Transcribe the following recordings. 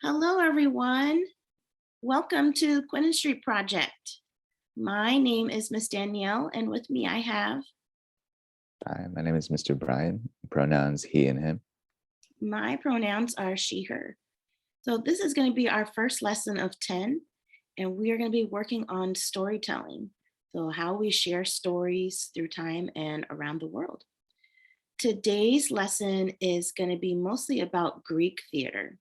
Hello, everyone. Welcome to Quinn Street Project. My name is Miss Danielle, and with me I have. Hi, my name is Mr. Bryan. Pronouns he and him. My pronouns are she, her. So this is going to be our first lesson of 10, and we are going to be working on storytelling. So how we share stories through time and around the world. Today's lesson is going to be mostly about Greek theater.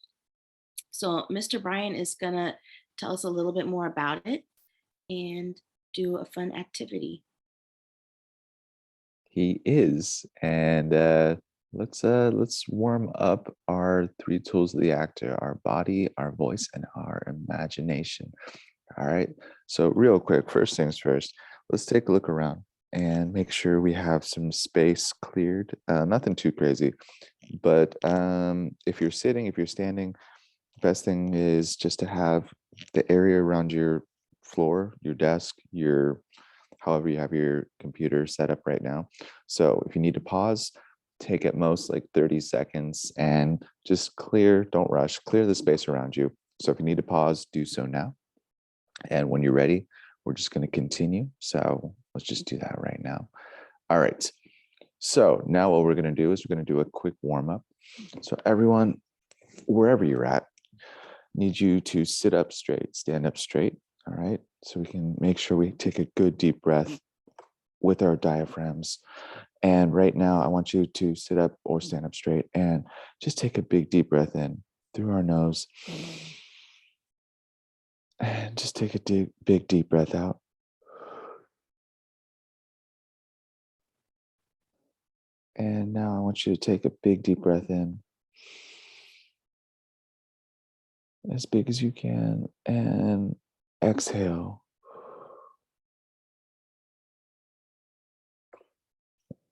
So Mr. Bryan is going to tell us a little bit more about it and do a fun activity. He is, and let's warm up our three tools of the actor: our body, our voice, and our imagination. All right. So real quick, first things first, let's take a look around and make sure we have some space cleared. Nothing too crazy, but if you're sitting, if you're standing, best thing is just to have the area around your floor, your desk, your however you have your computer set up right now. So if you need to pause, take at most like 30 seconds and just clear, don't rush, clear the space around you. So if you need to pause, do so now. And when you're ready, we're just going to continue. So let's just do that right now. All right. So now what we're going to do is we're going to do a quick warm up. So everyone, wherever you're at, need you to sit up straight, stand up straight. All right. So we can make sure we take a good deep breath with our diaphragms. And right now, I want you to sit up or stand up straight and just take a big deep breath in through our nose. And just take a big deep breath out. And now I want you to take a big deep breath in, as big as you can, and exhale.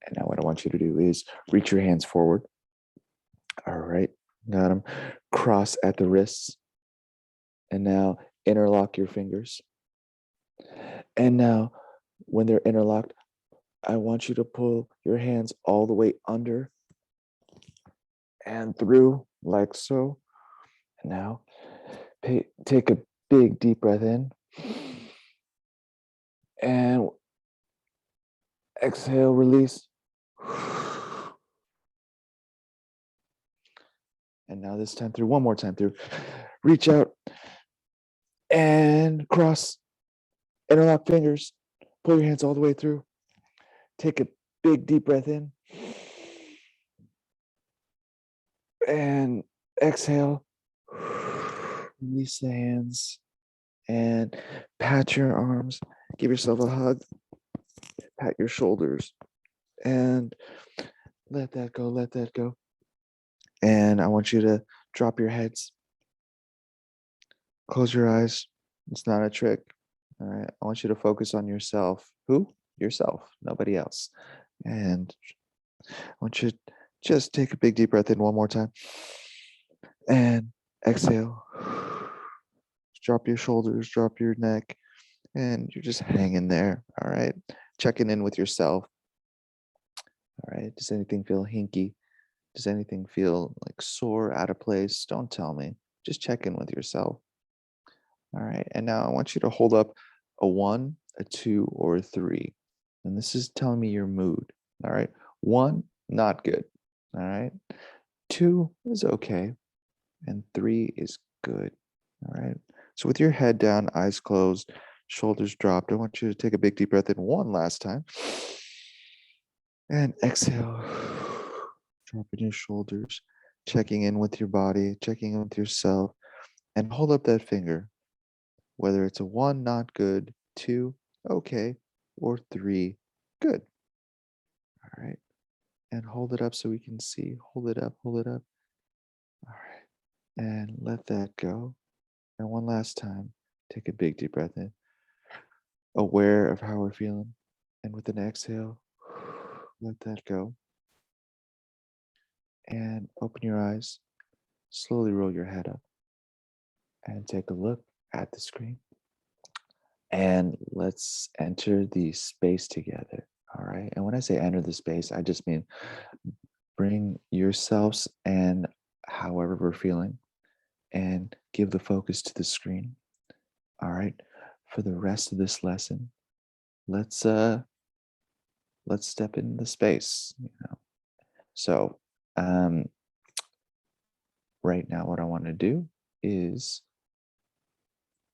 And now what I want you to do is reach your hands forward. All right, got them. Cross at the wrists. And now interlock your fingers. And now when they're interlocked, I want you to pull your hands all the way under and through like so. And now take a big deep breath in and exhale, release. And now this time through, one more time through. Reach out and cross, interlock fingers, pull your hands all the way through. Take a big deep breath in and exhale. Release the hands and pat your arms. Give yourself a hug. Pat your shoulders and let that go, let that go. And I want you to drop your heads. Close your eyes. It's not a trick. All right. I want you to focus on yourself. Who? Yourself, nobody else. And I want you to just take a big deep breath in one more time. And exhale. Drop your shoulders, drop your neck, and you're just hanging there. All right. Checking in with yourself. All right. Does anything feel hinky? Does anything feel like sore, out of place? Don't tell me. Just check in with yourself. All right. And now I want you to hold up a 1, a 2, or a 3. And this is telling me your mood. All right. 1, not good. All right. 2 is okay. And 3 is good. All right. So with your head down, eyes closed, shoulders dropped, I want you to take a big deep breath in one last time. And exhale. Dropping your shoulders, checking in with your body, checking in with yourself, and hold up that finger. Whether it's a 1, not good, 2, okay, or 3, good. All right. And hold it up so we can see. Hold it up, hold it up. All right. And let that go. And one last time, take a big deep breath in, aware of how we're feeling. And with an exhale, let that go. And open your eyes, slowly roll your head up, and take a look at the screen. And let's enter the space together. All right. And when I say enter the space, I just mean bring yourselves and however we're feeling and give the focus to the screen. All right. For the rest of this lesson, let's step into the space. So right now, what I want to do is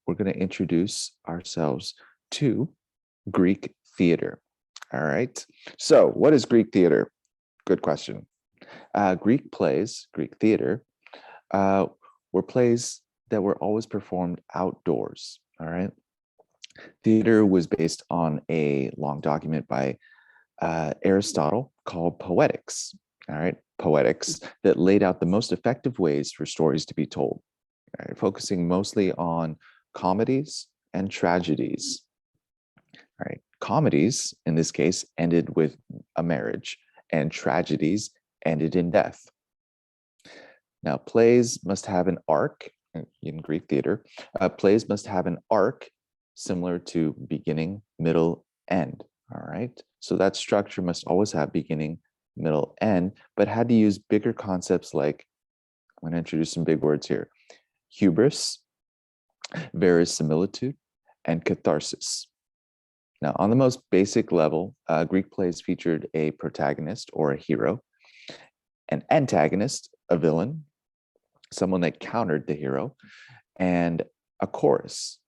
we're going to introduce ourselves to Greek theater. All right. So what is Greek theater? Good question. Greek plays, Greek theater, were plays that were always performed outdoors. All right. Theater was based on a long document by Aristotle called Poetics. All right. Poetics that laid out the most effective ways for stories to be told, right? Focusing mostly on comedies and tragedies. All right. Comedies, in this case, ended with a marriage, and tragedies ended in death. Now, plays must have an arc in Greek theater. Plays must have an arc similar to beginning, middle, end. All right. So that structure must always have beginning, middle, end, but had to use bigger concepts like, I'm going to introduce some big words here: hubris, verisimilitude, and catharsis. Now, on the most basic level, Greek plays featured a protagonist or a hero, an antagonist, a villain, someone that countered the hero, and a chorus,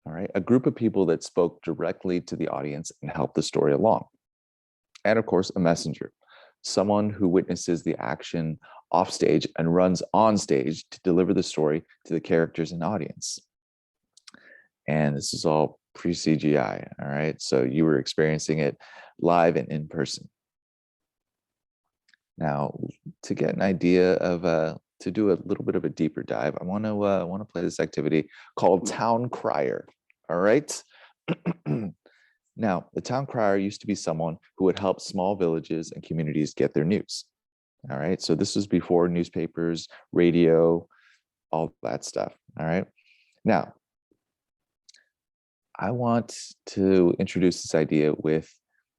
all right, a group of people that spoke directly to the audience and helped the story along. And of course, a messenger, someone who witnesses the action off stage and runs on stage to deliver the story to the characters and audience. And this is all pre-CGI, all right? So you were experiencing it live and in person. Now, to get an idea of, to do a little bit of a deeper dive, I want to play this activity called Town Crier, all right? Now, the town crier used to be someone who would help small villages and communities get their news, all right? So this was before newspapers, radio, all that stuff, all right? Now, I want to introduce this idea with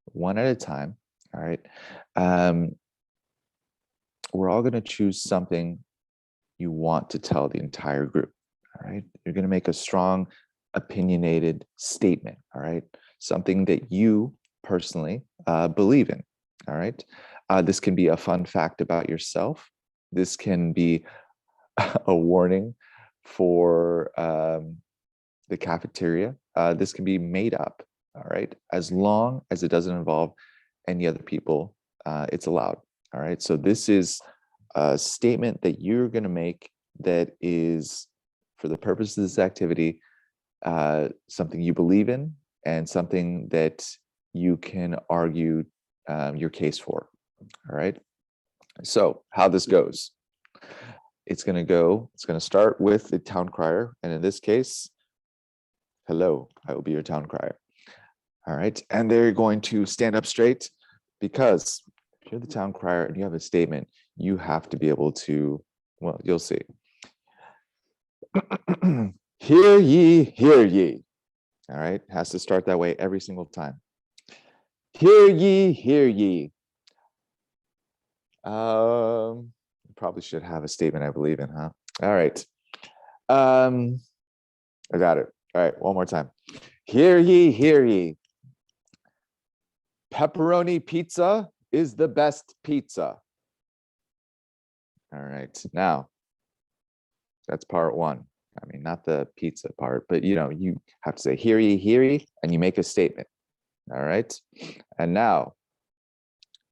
one at a time, all right? We're all going to choose something you want to tell the entire group, all right? You're going to make a strong, opinionated statement, all right? Something that you personally believe in, all right? This can be a fun fact about yourself. This can be a warning for the cafeteria. This can be made up, all right? As long as it doesn't involve any other people, it's allowed, all right? So this is a statement that you're going to make that is, for the purpose of this activity, something you believe in and something that you can argue your case for, all right? So how this goes, it's going to start with the town crier, and in this case, hello, I will be your town crier. All right. And they're going to stand up straight, because if you're the town crier and you have a statement, you have to be able to, well, you'll see. Hear ye, hear ye. All right. Has to start that way every single time. Hear ye, hear ye. Probably should have a statement I believe in, huh? All right. I got it. All right, one more time. Hear ye, hear ye. Pepperoni pizza is the best pizza. All right, now that's part one. I mean, not the pizza part, but you have to say hear ye, and you make a statement. All right, and now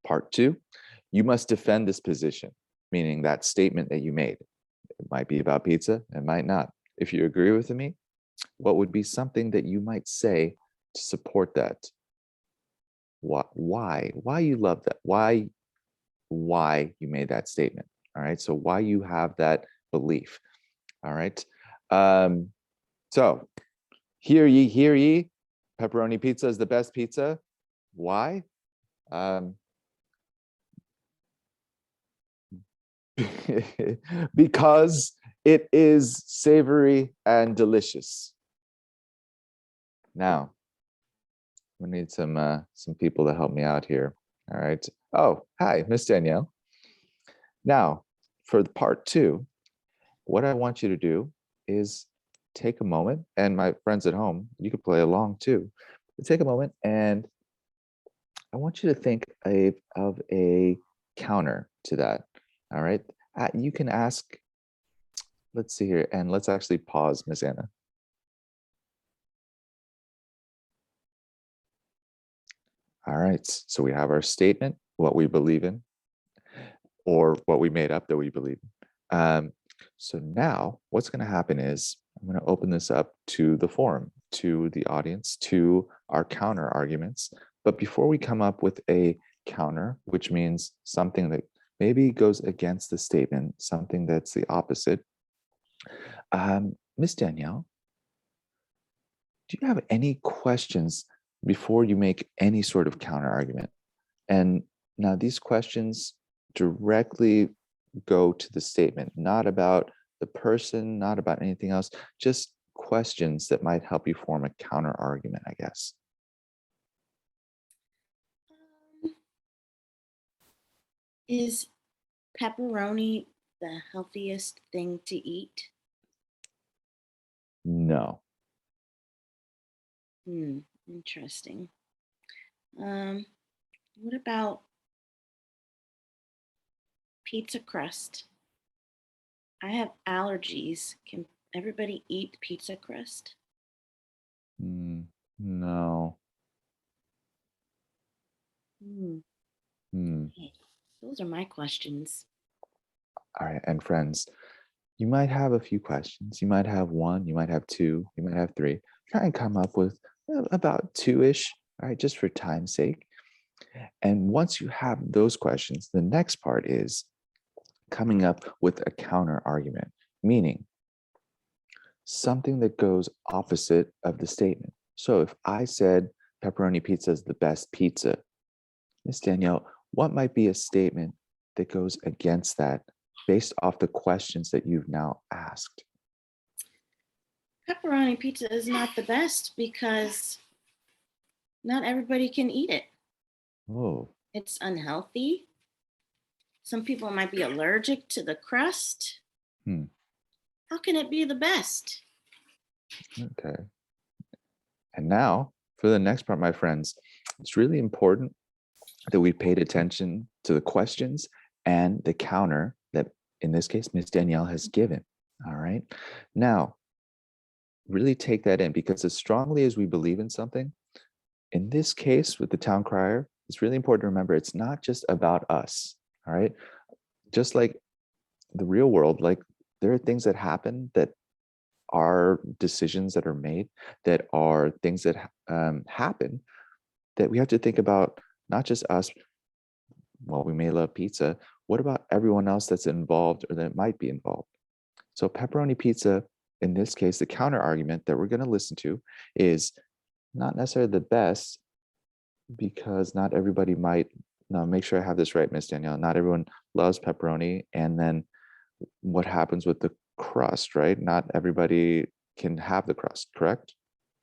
part two, you must defend this position, meaning that statement that you made. It might be about pizza, it might not. If you agree with me, what would be something that you might say to support that? Why you love that? Why you made that statement? All right, so why you have that belief? All right, so hear ye, pepperoni pizza is the best pizza. Why? Because it is savory and delicious. Now, we need some people to help me out here. All right. Oh, hi, Miss Danielle. Now, for part two, what I want you to do is take a moment, and my friends at home, you could play along too. Take a moment, and I want you to think of a counter to that. All right. You can ask, let's see here, and let's actually pause, Miss Anna. All right. So we have our statement, what we believe in, or what we made up that we believe in. So now what's going to happen is I'm going to open this up to the forum, to the audience, to our counter arguments. But before we come up with a counter, which means something that maybe goes against the statement, something that's the opposite, Miss Danielle, do you have any questions before you make any sort of counter argument? And now these questions directly go to the statement, not about the person, not about anything else, just questions that might help you form a counter argument, I guess. Is pepperoni the healthiest thing to eat? No. Interesting. What about pizza crust? I have allergies. Can everybody eat pizza crust? No. Okay. Those are my questions. All right. And friends, you might have a few questions. You might have one, you might have two, you might have three. Try and come up with about two-ish, all right, just for time's sake. And once you have those questions, the next part is coming up with a counter argument, meaning something that goes opposite of the statement. So if I said pepperoni pizza is the best pizza, Miss Danielle, what might be a statement that goes against that based off the questions that you've now asked? Pepperoni pizza is not the best because not everybody can eat it. Oh. It's unhealthy. Some people might be allergic to the crust. How can it be the best? Okay. And now for the next part, my friends, it's really important that we paid attention to the questions and the counter that, in this case, Miss Danielle has given. All right. Now, really take that in, because as strongly as we believe in something, in this case with the town crier, it's really important to remember it's not just about us. All right. Just like the real world, like there are things that happen that are decisions that are made, that are things that happen that we have to think about, not just us. Well, we may love pizza. What about everyone else that's involved or that might be involved? So pepperoni pizza, in this case, the counter argument that we're going to listen to is not necessarily the best, because not everybody might, now make sure I have this right, Miss Danielle, not everyone loves pepperoni. And then what happens with the crust, right? Not everybody can have the crust, correct?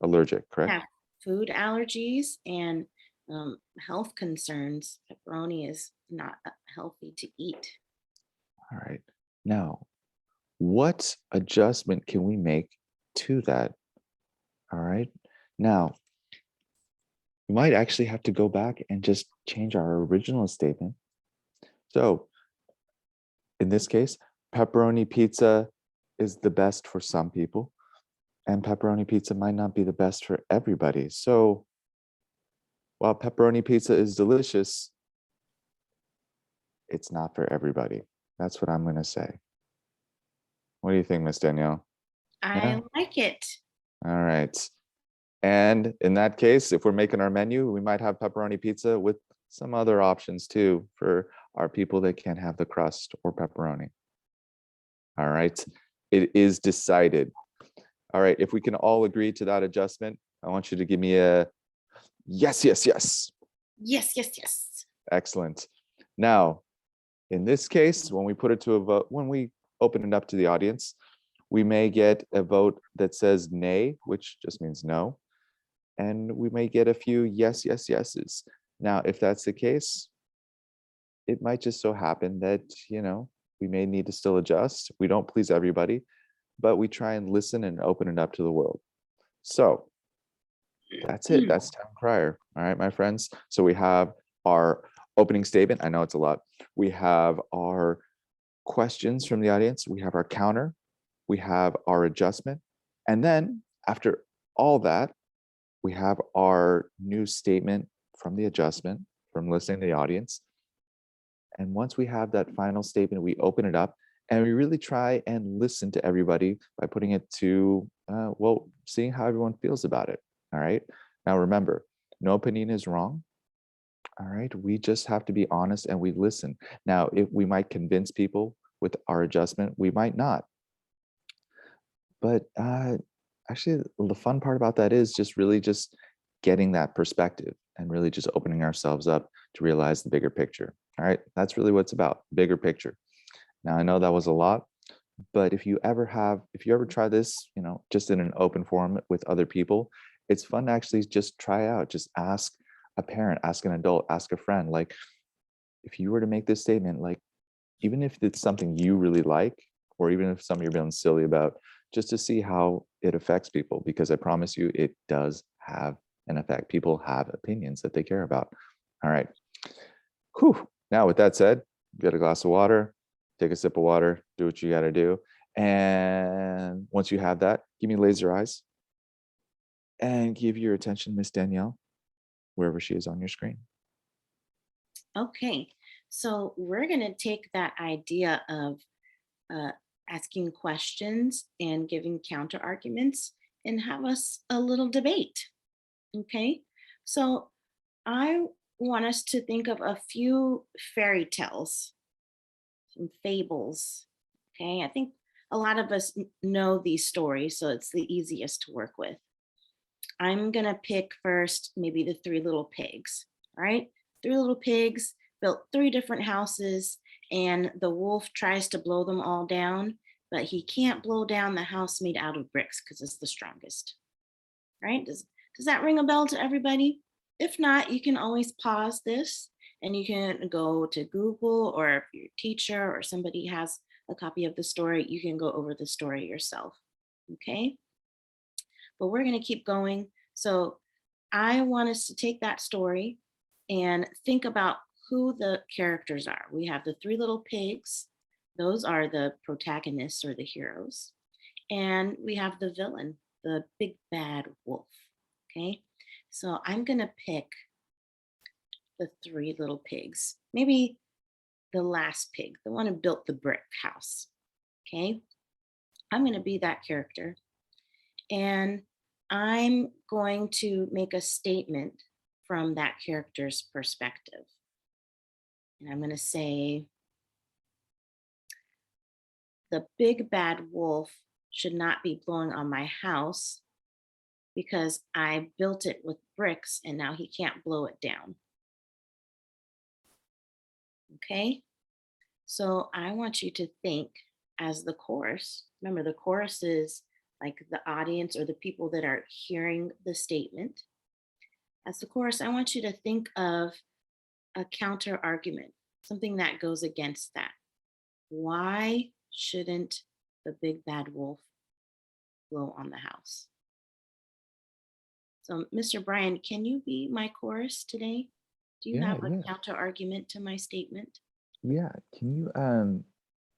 Allergic, correct? Have food allergies and health concerns. Pepperoni is not healthy to eat. All right. Now, what adjustment can we make to that? All right. Now, we might actually have to go back and just change our original statement. So in this case, pepperoni pizza is the best for some people, and pepperoni pizza might not be the best for everybody. So while pepperoni pizza is delicious, it's not for everybody. That's what I'm going to say. What do you think, Miss Danielle? I like it. All right. And in that case, if we're making our menu, we might have pepperoni pizza with some other options too for our people that can't have the crust or pepperoni. All right. It is decided. All right. If we can all agree to that adjustment, I want you to give me a yes, yes, yes. Yes, yes, yes. Excellent. Now, in this case, when we put it to a vote, when we open it up to the audience, we may get a vote that says nay, which just means no. And we may get a few yes, yes, yeses. Now, if that's the case, it might just so happen that, We may need to still adjust. We don't please everybody, but we try and listen and open it up to the world. So that's it. That's town crier. All right, my friends. So we have our opening statement. I know it's a lot. We have our questions from the audience. We have our counter. We have our adjustment. And then after all that, we have our new statement from the adjustment, from listening to the audience. And once we have that final statement, we open it up and we really try and listen to everybody by putting it to, well, seeing how everyone feels about it. All right. Now, remember, no opinion is wrong. All right. We just have to be honest and we listen. Now, if we might convince people with our adjustment, we might not. But actually, the fun part about that is just really just getting that perspective and really just opening ourselves up to realize the bigger picture. All right. That's really what it's about, bigger picture. Now, I know that was a lot, but if you ever try this, just in an open forum with other people, it's fun to actually just try out. Just ask a parent, ask an adult, ask a friend. Like, if you were to make this statement, like, even if it's something you really like, or even if something you're feeling silly about, just to see how it affects people, because I promise you, it does have an effect. People have opinions that they care about. All right. Whew. Now, with that said, get a glass of water, take a sip of water, do what you got to do. And once you have that, give me laser eyes and give your attention, Miss Danielle, wherever she is on your screen. Okay, so we're going to take that idea of uh, asking questions and giving counter arguments and have us a little debate. Okay, so I want us to think of a few fairy tales, some fables. Okay, I think a lot of us know these stories, so it's the easiest to work with. I'm going to pick first maybe the Three Little Pigs. All right. Three little pigs built three different houses, and the wolf tries to blow them all down, but he can't blow down the house made out of bricks because it's the strongest. Right? Does that ring a bell to everybody? If not, you can always pause this and you can go to Google, or if your teacher or somebody has a copy of the story, you can go over the story yourself. Okay? But we're going to keep going. So I want us to take that story and think about who the characters are. We have the Three Little Pigs, those are the protagonists or the heroes. And we have the villain, the big bad wolf. Okay. So I'm going to pick the Three Little Pigs, maybe the last pig, the one who built the brick house. Okay. I'm going to be that character. And I'm going to make a statement from that character's perspective. And I'm going to say, the big bad wolf should not be blowing on my house because I built it with bricks and now he can't blow it down. Okay? So I want you to think as the chorus. Remember, the chorus is like the audience or the people that are hearing the statement. As the chorus, I want you to think of a counter argument, something that goes against that. Why shouldn't the big bad wolf blow on the house? So, Mr. Bryan, can you be my chorus today? Do you Yeah, have a yeah, counter argument to my statement? yeah. Can you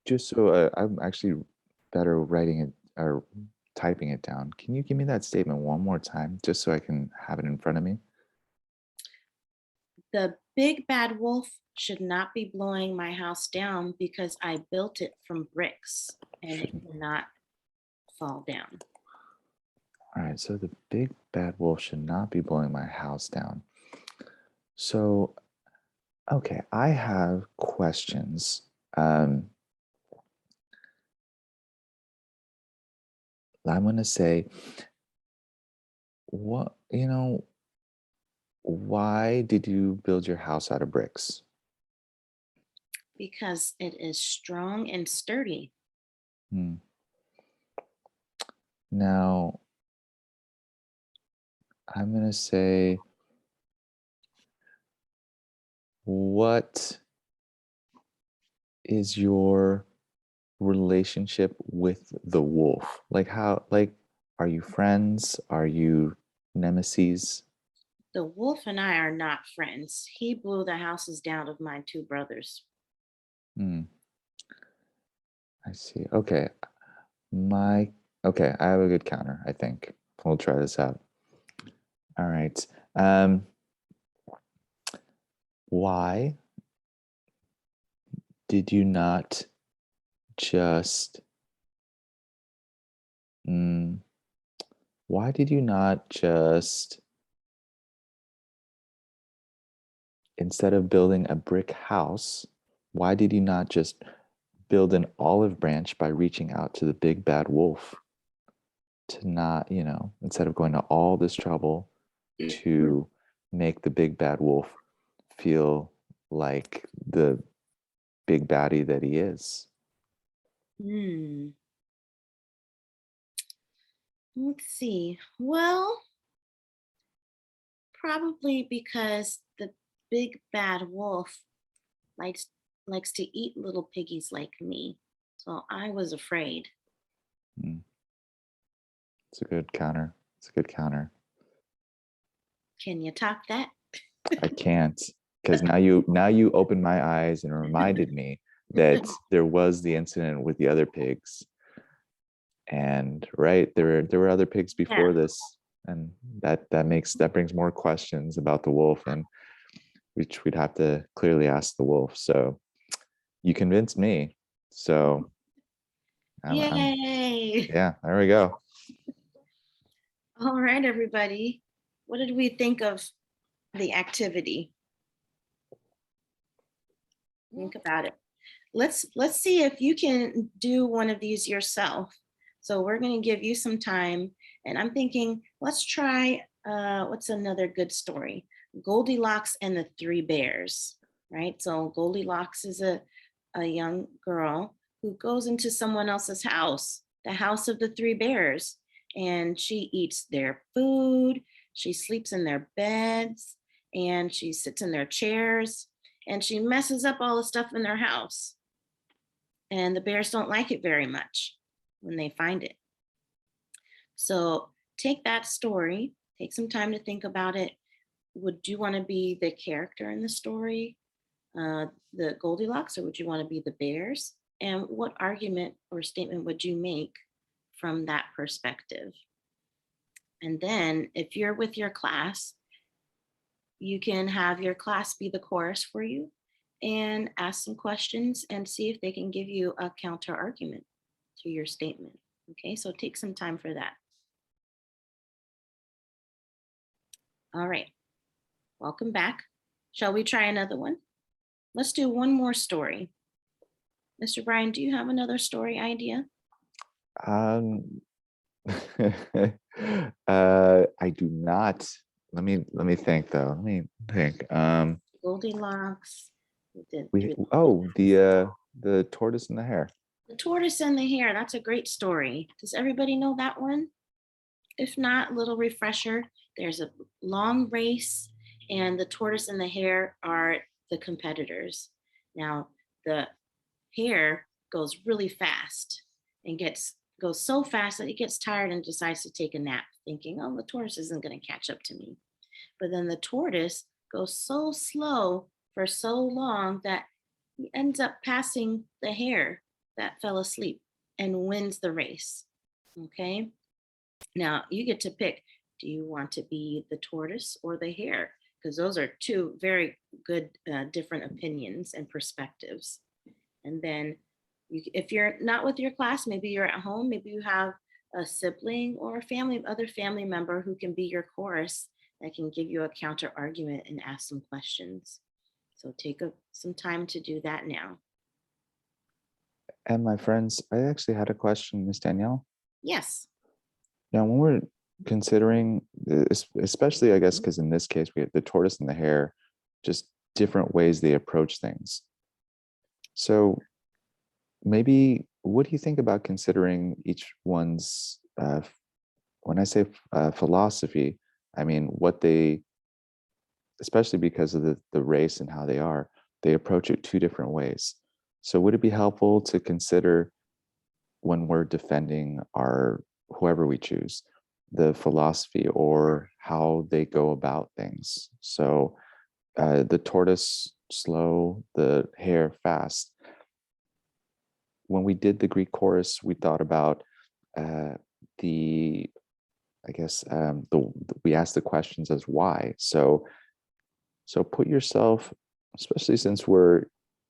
just so I'm actually better writing it or typing it down. Can you give me that statement one more time, just so I can have it in front of me? The big bad wolf should not be blowing my house down because I built it from bricks and it Shouldn't. cannot fall down. All right. So the big bad wolf should not be blowing my house down. So okay, I have questions. Um, I'm gonna say, what, why did you build your house out of bricks? Because it is strong and sturdy. Hmm. Now, I'm gonna say, what is your relationship with the wolf? Like how, like, are you friends? Are you nemesis? The wolf and I are not friends. He blew the houses down of my two brothers. Hmm, I see. Okay. My, okay, I have a good counter, I think. We'll try this out. All right. Why did you not just mm, why did you not just, instead of building a brick house, why did you not just build an olive branch by reaching out to the big bad wolf, to not, instead of going to all this trouble to make the big bad wolf feel like the big baddie that he is? Hmm. Let's see. Well, probably because the big bad wolf likes likes to eat little piggies like me. So I was afraid. Mm, it's a good counter. It's a good counter. Can you top that? I can't, because now you opened my eyes and reminded me that there was the incident with the other pigs, and right, there were other pigs Yeah. before this, and that brings more questions about the wolf, and which we'd have to clearly ask the wolf. So you convinced me. So I'm Yay. yeah, there we go. All right, everybody. What did we think of the activity? Think about it. Let's see if you can do one of these yourself. So we're going to give you some time, and I'm thinking let's try what's another good story? Goldilocks and the Three Bears, right? So Goldilocks is a young girl who goes into someone else's house, the house of the three bears, and she eats their food, she sleeps in their beds, and she sits in their chairs, and she messes up all the stuff in their house. And the bears don't like it very much when they find it. So take that story, take some time to think about it. Would you want to be the character in the story, the Goldilocks, or would you want to be the bears? And what argument or statement would you make from that perspective? And then if you're with your class, you can have your class be the chorus for you and ask some questions and see if they can give you a counter argument to your statement. Okay, so take some time for that. All right, welcome back. Shall we try another one? Let's do one more story. Mr. Bryan, do you have another story idea? Um, I do not. Let me think though. Let me think. Goldilocks, the, We three- the tortoise and the hare. the tortoise and the hare. That's a great story. Does everybody know that one? If not, little refresher. There's a long race, and the tortoise and the hare are the competitors. Now, the hare goes really fast and goes so fast that it gets tired and decides to take a nap, thinking, "Oh, the tortoise isn't going to catch up to me." But then the tortoise goes so slow for so long that he ends up passing the hare that fell asleep and wins the race. Okay. Now you get to pick, do you want to be the tortoise or the hare? Because those are two very good, different opinions and perspectives. And then if you're not with your class, maybe you're at home, maybe you have a sibling or a other family member who can be your chorus that can give you a counter argument and ask some questions. So take some time to do that now. And my friends, I actually had a question, Miss Danielle. Yes. Now, when we're considering, especially, I guess, because in this case we have the tortoise and the hare, just different ways they approach things. So maybe, what do you think about considering each one's, when I say philosophy, I mean what they, especially because of the race and how they approach it two different ways. So would it be helpful to consider when we're defending our whoever we choose, the philosophy or how they go about things. So the tortoise slow, the hare fast. When we did the Greek chorus, we thought about uh, the, I guess, we asked the questions as why. So put yourself, especially since we're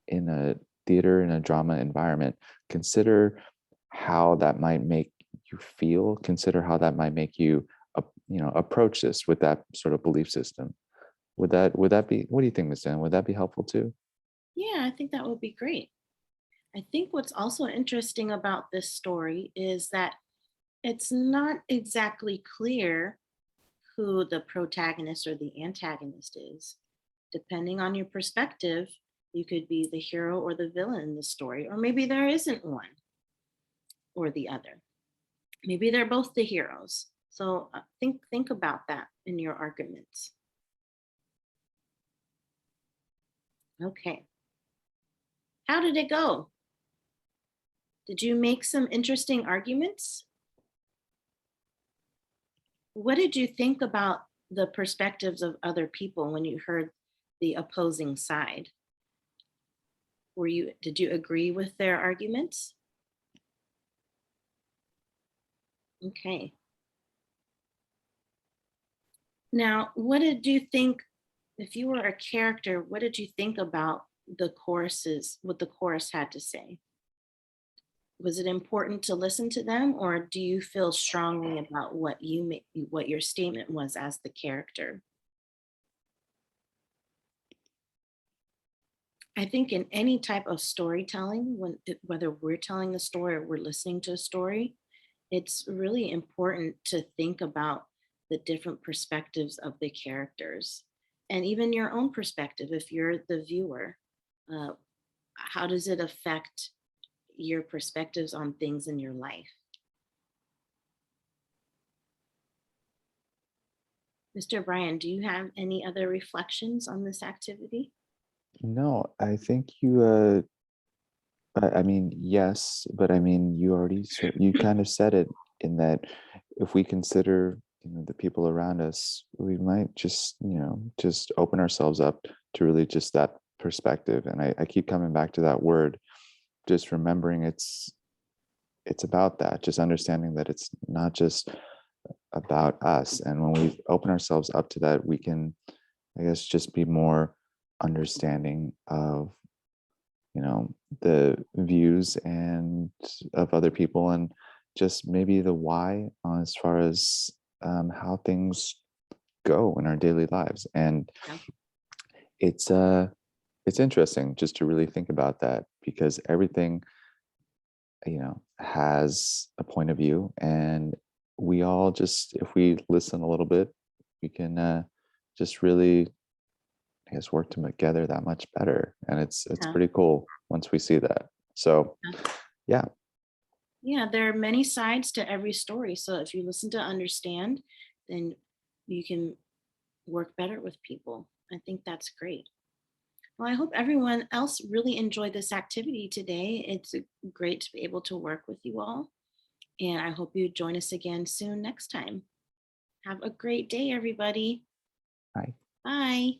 in a theater, in a drama environment, consider how that might make you feel. Consider how that might make you, approach this with that sort of belief system. Would that be? What do you think, Miss Dan? Would that be helpful too? Yeah, I think that would be great. I think what's also interesting about this story is that it's not exactly clear who the protagonist or the antagonist is. Depending on your perspective, you could be the hero or the villain in the story, or maybe there isn't one or the other. Maybe they're both the heroes. So think about that in your arguments. Okay. How did it go? Did you make some interesting arguments? What did you think about the perspectives of other people when you heard the opposing side? Did you agree with their arguments? Okay. Now, what did you think if you were a character, what did you think about what the chorus had to say? Was it important to listen to them, or do you feel strongly about what your statement was as the character? I think in any type of storytelling, whether we're telling the story or we're listening to a story, it's really important to think about the different perspectives of the characters and even your own perspective if you're the viewer. Uh, how does it affect your perspectives on things in your life? Mr. Bryan, do you have any other reflections on this activity? No, I think you. I mean, yes, but I mean, you kind of said it in that if we consider, the people around us, we might just open ourselves up to really just that perspective. And I keep coming back to that word, just remembering it's about that, just understanding that it's not just about us. And when we open ourselves up to that, we can, I guess, just be more understanding of the views and of other people, and just maybe the why as far as how things go in our daily lives. And Yeah. it's it's interesting just to really think about that, because everything has a point of view, and we all just, if we listen a little bit, we can just really, I guess, work together that much better. And it's Yeah. pretty cool once we see that. So Yeah. yeah. Yeah, there are many sides to every story. So if you listen to understand, then you can work better with people. I think that's great. Well, I hope everyone else really enjoyed this activity today. It's great to be able to work with you all. And I hope you join us again soon next time. Have a great day, everybody. Hi. Bye.